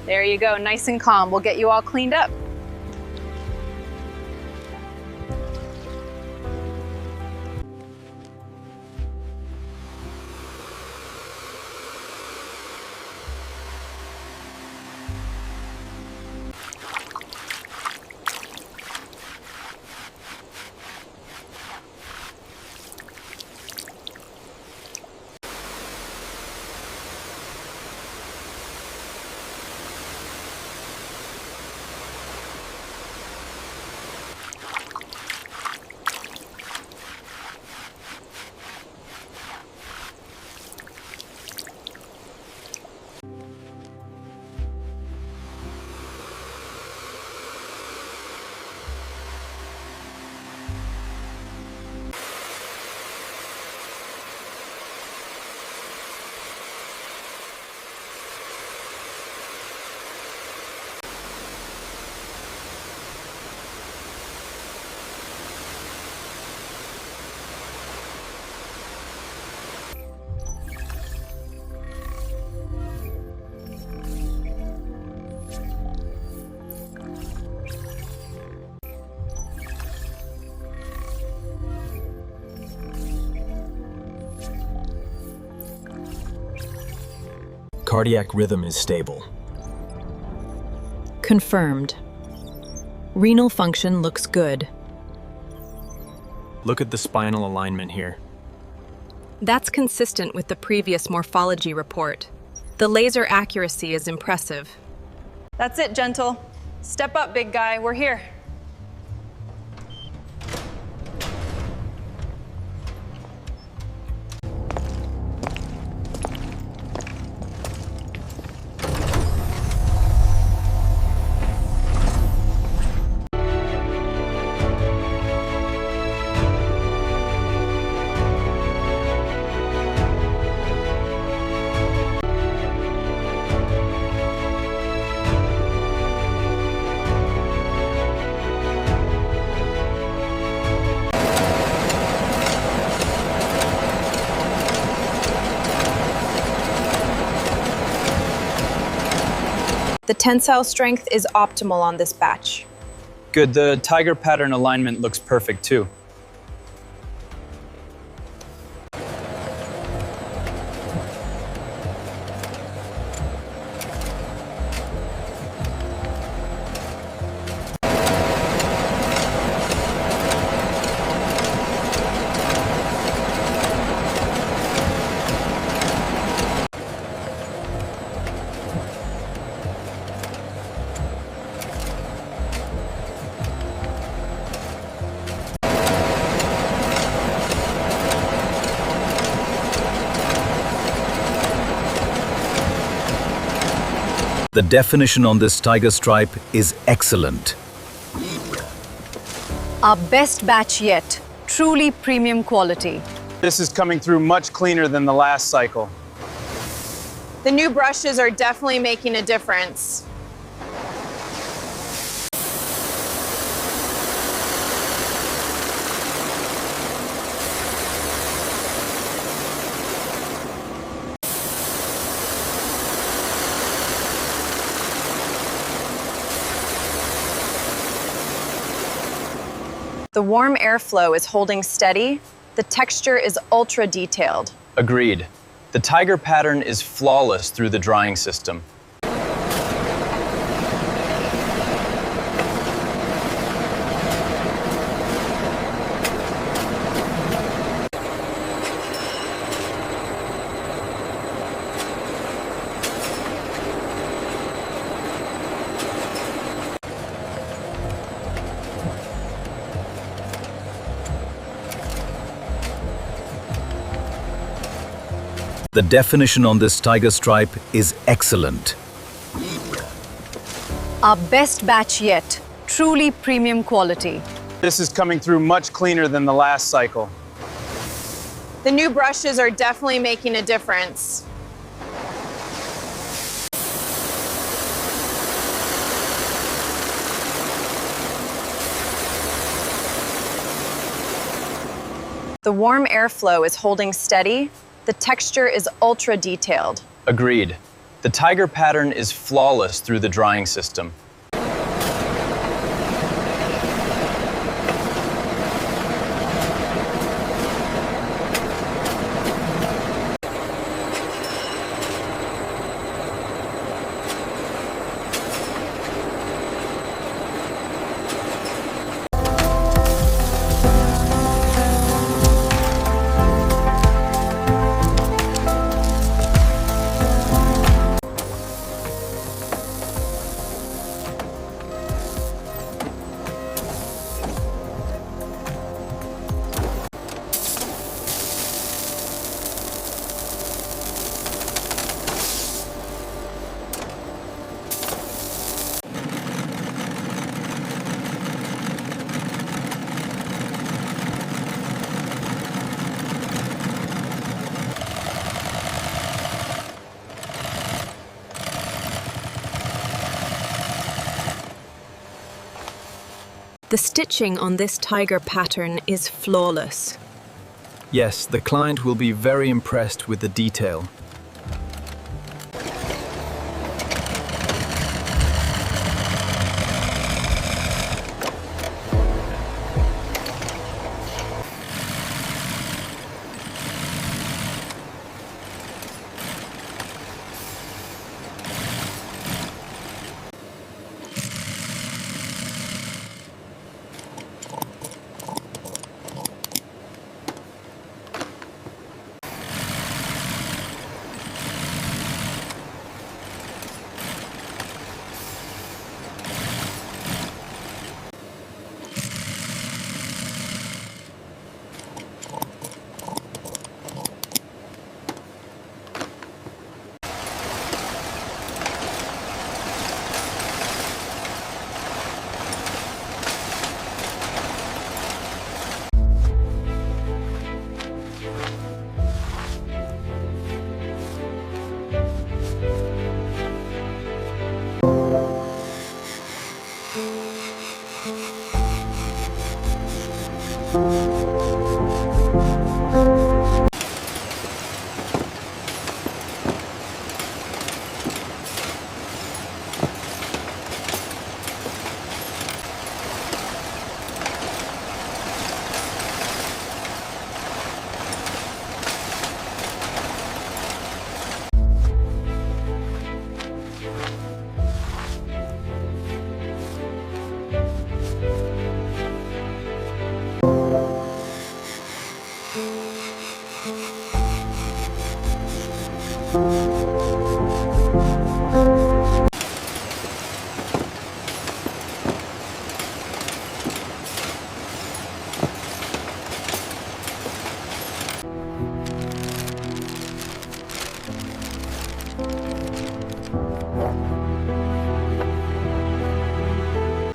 There you go, nice and calm. We'll get you all cleaned up. Cardiac rhythm is stable. Confirmed. Renal function looks good. Look at the spinal alignment here. That's consistent with the previous morphology report. The laser accuracy is impressive. That's it, gentle. Step up, big guy, we're here. The tensile strength is optimal on this batch. Good, the tiger pattern alignment looks perfect too. The definition on this tiger stripe is excellent. Our best batch yet. Truly premium quality. This is coming through much cleaner than the last cycle. The new brushes are definitely making a difference. The warm airflow is holding steady. The texture is ultra detailed. Agreed. The tiger pattern is flawless through the drying system. The definition on this tiger stripe is excellent. Our best batch yet. Truly premium quality. This is coming through much cleaner than the last cycle. The new brushes are definitely making a difference. The warm airflow is holding steady. The texture is ultra detailed. Agreed. The tiger pattern is flawless through the drying system. The stitching on this tiger pattern is flawless. Yes, the client will be very impressed with the detail.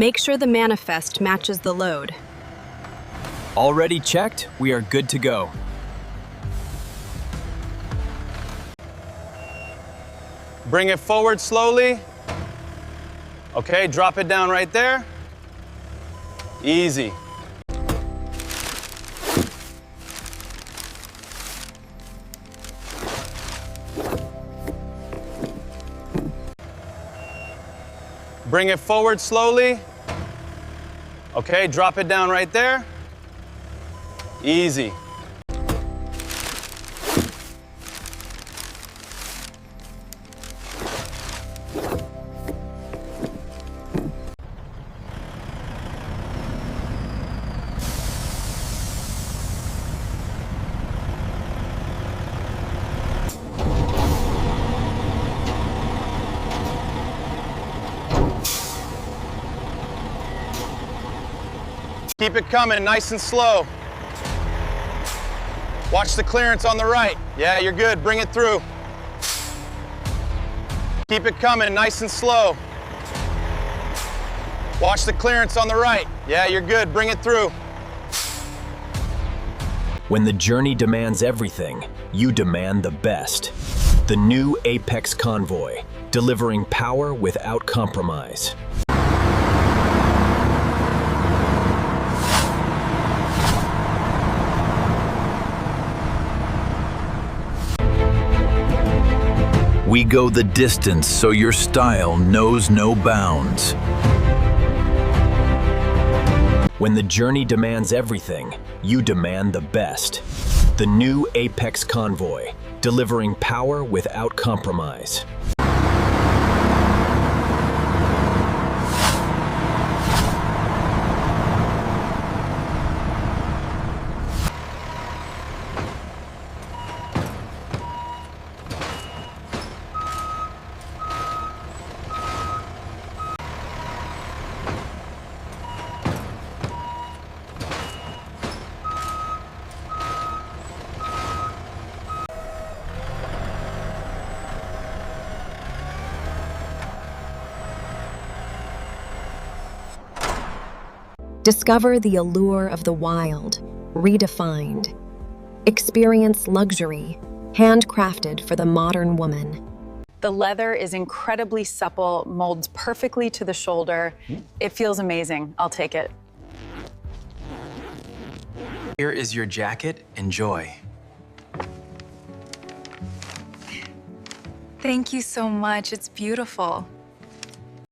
Make sure the manifest matches the load. Already checked, we are good to go. Bring it forward slowly. Okay, drop it down right there. Easy. Bring it forward slowly. Okay, drop it down right there. Easy. Keep it coming, nice and slow. Watch the clearance on the right. Yeah, you're good, bring it through. Keep it coming, nice and slow. Watch the clearance on the right. Yeah, you're good, bring it through. When the journey demands everything, you demand the best. The new Apex Convoy, delivering power without compromise. We go the distance so your style knows no bounds. When the journey demands everything, you demand the best. The new Apex Convoy, delivering power without compromise. Discover the allure of the wild, redefined. Experience luxury, handcrafted for the modern woman. The leather is incredibly supple, molds perfectly to the shoulder. It feels amazing. I'll take it. Here is your jacket. Enjoy. Thank you so much. It's beautiful.